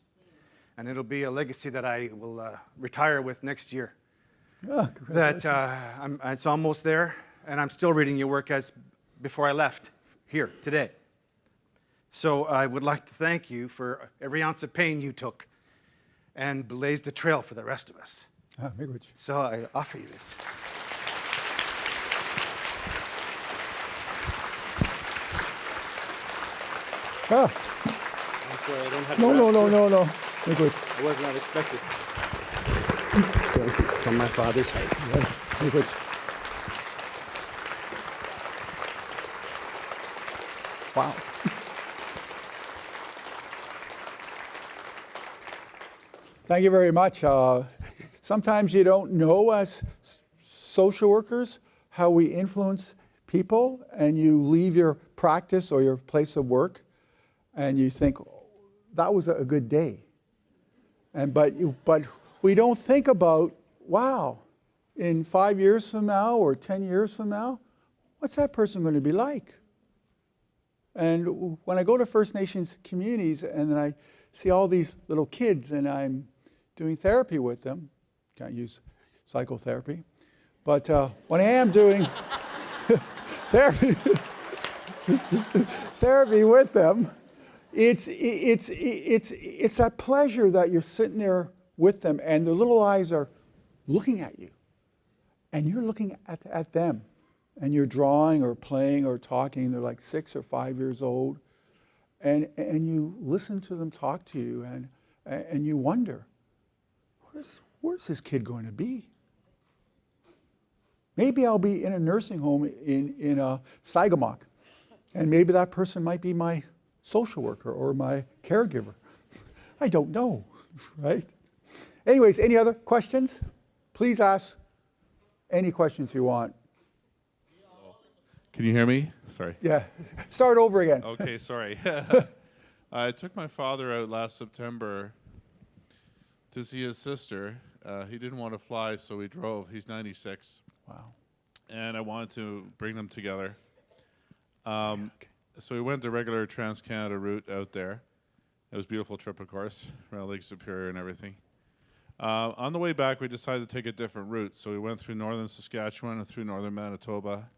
And it'll be a legacy that I will retire with next year. Oh, It's almost there, and I'm still reading your work as before I left here today. So I would like to thank you for every ounce of pain you took and blazed a trail for the rest of us. So I offer you this. Ah. I'm sorry, I don't have No. it was not expected. From my father's height. Wow. Thank you very much. Sometimes you don't know as social workers how we influence people, and you leave your practice or your place of work and you think, that was a good day. But we don't think about, wow, in 5 years from now or 10 years from now, what's that person going to be like? And when I go to First Nations communities and then I see all these little kids and I'm doing therapy with them, can't use psychotherapy, but when I am doing therapy with them, it's that pleasure that you're sitting there with them and their little eyes are looking at you and you're looking at them and you're drawing or playing or talking. They're like 6 or 5 years old and you listen to them talk to you and you wonder, where's this kid going to be? Maybe I'll be in a nursing home in Sagamok, and maybe that person might be my social worker or my caregiver. I don't know, right? Anyways, any other questions? Please ask any questions you want. Can you hear me? Sorry. Yeah, start over again. Okay, sorry. I took my father out last September to see his sister. He didn't want to fly, so we drove. He's 96. Wow. And I wanted to bring them together. So we went the regular Trans-Canada route out there. It was a beautiful trip, of course, around Lake Superior and everything. On the way back, we decided to take a different route. So we went through northern Saskatchewan and through northern Manitoba.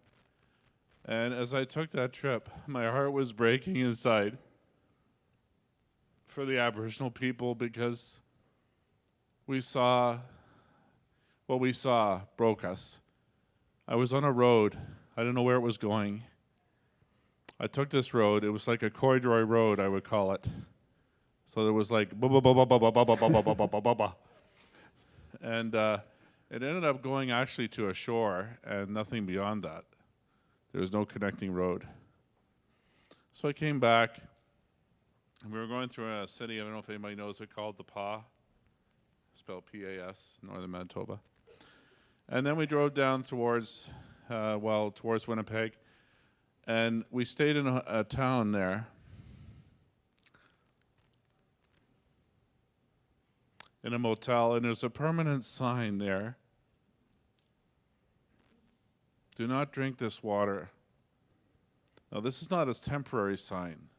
And as I took that trip, my heart was breaking inside for the Aboriginal people because what we saw broke us. I was on a road. I didn't know where it was going. I took this road. It was like a corduroy road, I would call it. So there was like ba ba ba ba ba ba ba ba ba ba ba ba ba ba. And it ended up going actually to a shore and nothing beyond that. There was no connecting road. So I came back. And we were going through a city, I don't know if anybody knows it, called the PAS, spelled P-A-S, northern Manitoba. And then we drove down towards Winnipeg, and we stayed in a town there. In a motel, and there's a permanent sign there. Do not drink this water. Now, this is not a temporary sign.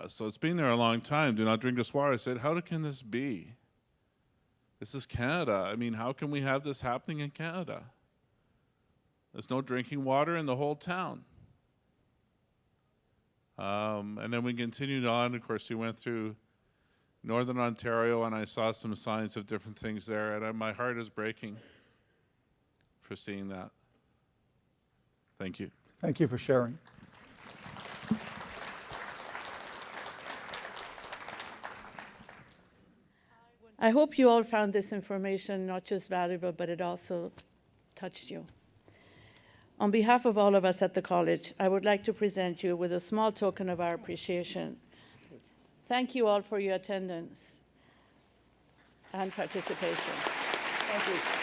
So it's been there a long time. Do not drink this water. I said, how can this be? This is Canada. I mean, how can we have this happening in Canada? There's no drinking water in the whole town. And then we continued on. Of course, we went through northern Ontario, and I saw some signs of different things there, and my heart is breaking for seeing that. Thank you. Thank you for sharing. I hope you all found this information not just valuable, but it also touched you. On behalf of all of us at the college, I would like to present you with a small token of our appreciation. Thank you all for your attendance and participation. Thank you.